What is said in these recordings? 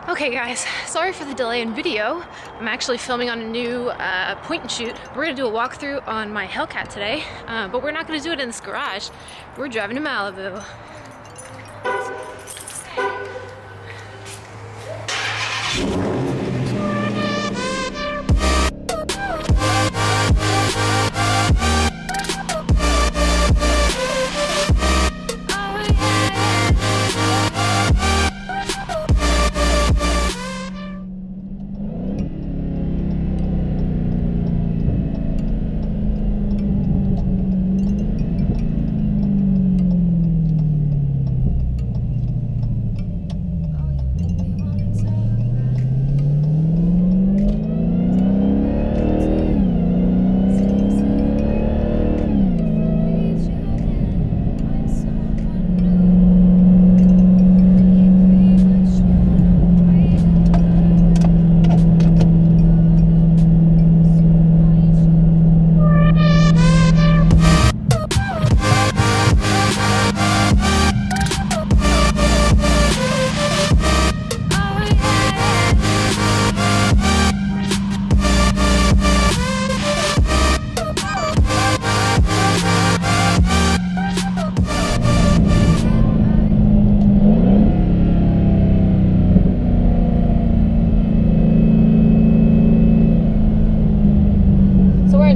Okay guys, sorry for the delay in video. I'm actually filming on a new point and shoot. We're gonna do a walkthrough on my Hellcat today, but we're not gonna do it in this garage. We're driving to Malibu.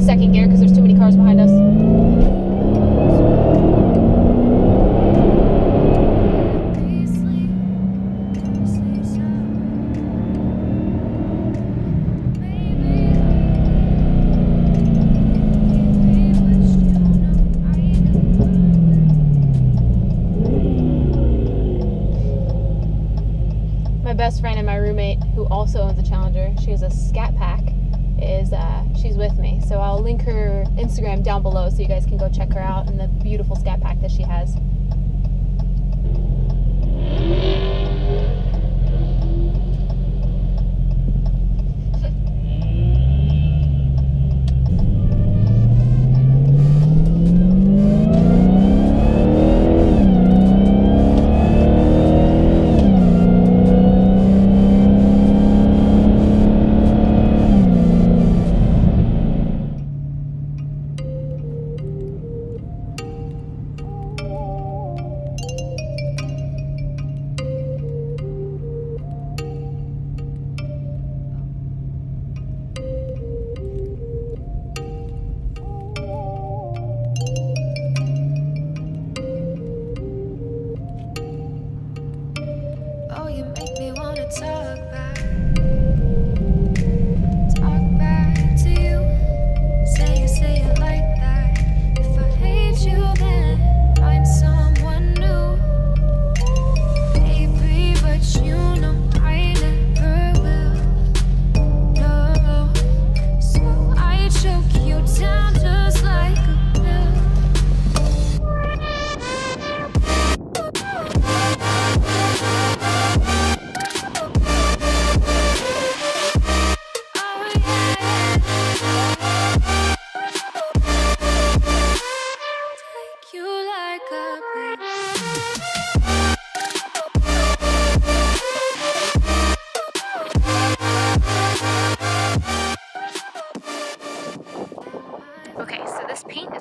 Second gear because there's too many cars behind us. My best friend and my roommate, who also owns a Challenger, she has a Scat Pack, she's with me, so I'll link her Instagram down below so you guys can go check her out and the beautiful Scat Pack that she has.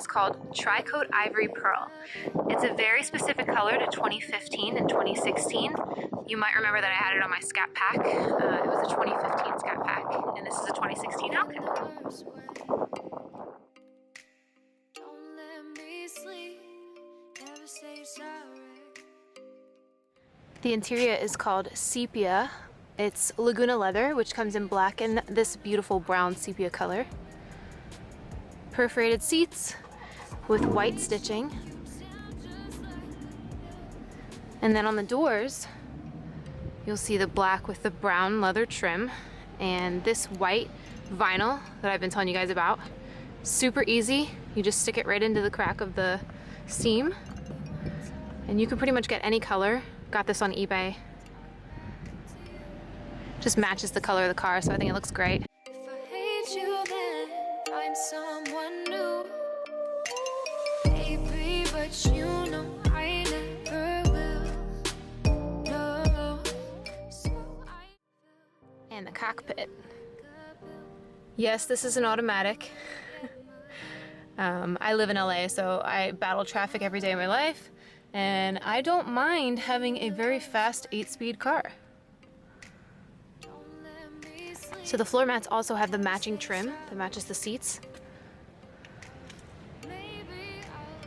Called Tri-Coat Ivory Pearl. It's a very specific color to 2015 and 2016. You might remember that I had it on my Scat Pack. It was a 2015 Scat Pack, and this is a 2016 Hellcat. The interior is called Sepia. It's Laguna leather, which comes in black and this beautiful brown sepia color. Perforated seats with white stitching. And then on the doors, you'll see the black with the brown leather trim and this white vinyl that I've been telling you guys about. Super easy. You just stick it right into the crack of the seam and you can pretty much get any color. Got this on eBay. Just matches the color of the car, so I think it looks great. If I hate you, then find someone new. Baby, but you know I never will. No. So and the cockpit. Yes, this is an automatic. I live in LA, so I battle traffic every day of my life, and I don't mind having a very fast 8-speed car. So the floor mats also have the matching trim that matches the seats.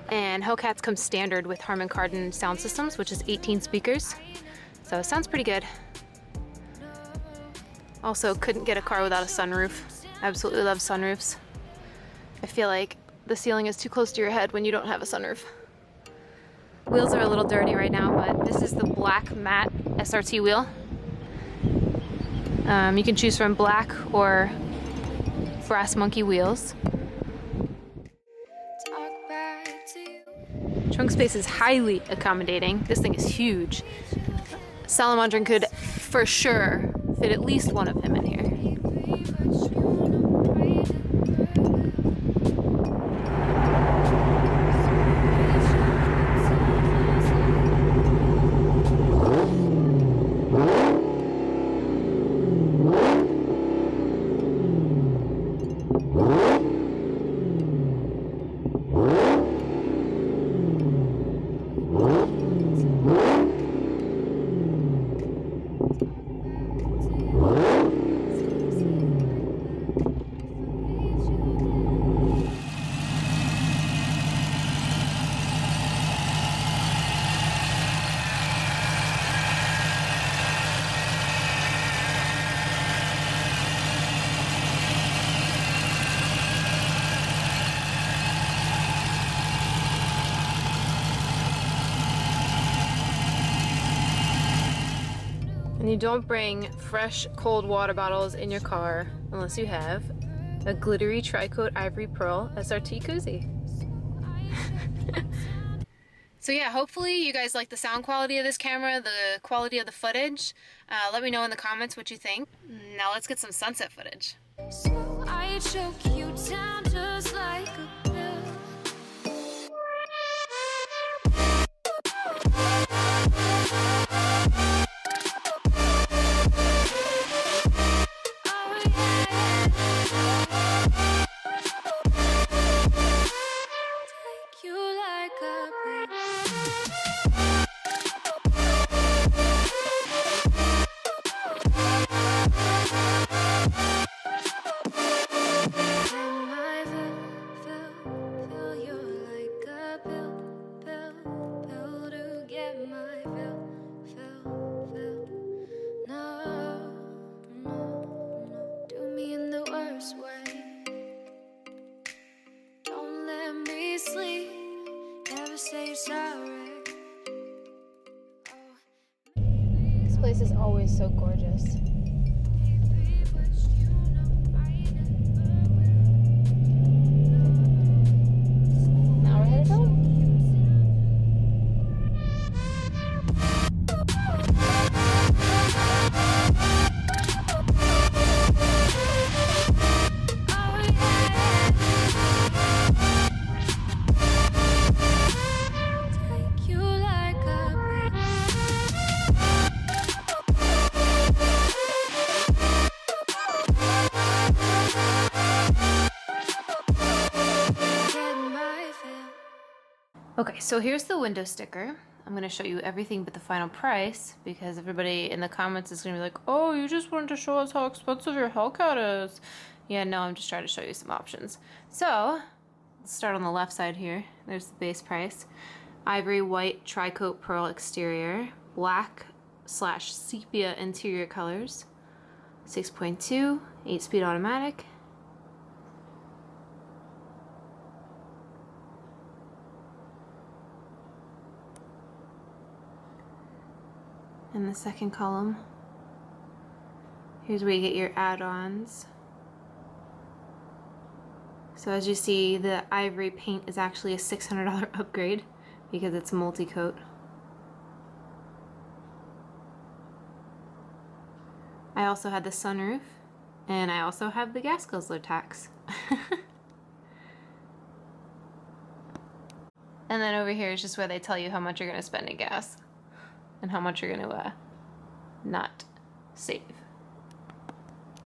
And Hellcats come standard with Harman Kardon sound systems, which is 18 speakers. So it sounds pretty good. Also, couldn't get a car without a sunroof. Absolutely love sunroofs. I feel like the ceiling is too close to your head when you don't have a sunroof. Wheels are a little dirty right now, but this is the black matte SRT wheel. You can choose from black or brass monkey wheels. Trunk space is highly accommodating. This thing is huge. Salamandrin could for sure fit at least one of him in here. And you don't bring fresh, cold water bottles in your car unless you have a glittery tri-coat ivory pearl SRT koozie. So yeah, hopefully you guys like the sound quality of this camera, the quality of the footage. Let me know in the comments what you think. Now let's get some sunset footage. So I choke you down just like a pill. This place is always so gorgeous. Now we're headed home. Okay, so here's the window sticker. I'm going to show you everything but the final price because everybody in the comments is going to be like, oh, you just wanted to show us how expensive your Hellcat is. Yeah, no, I'm just trying to show you some options. So, let's start on the left side here. There's the base price. Ivory white tri-coat pearl exterior, black/sepia interior colors, 6.2, 8-speed automatic. In the second column, here's where you get your add-ons. So as you see, the ivory paint is actually a $600 upgrade because it's multi-coat. I also had the sunroof, and I also have the gas guzzler tax. And then over here is just where they tell you how much you're going to spend in gas and how much you're going to not save.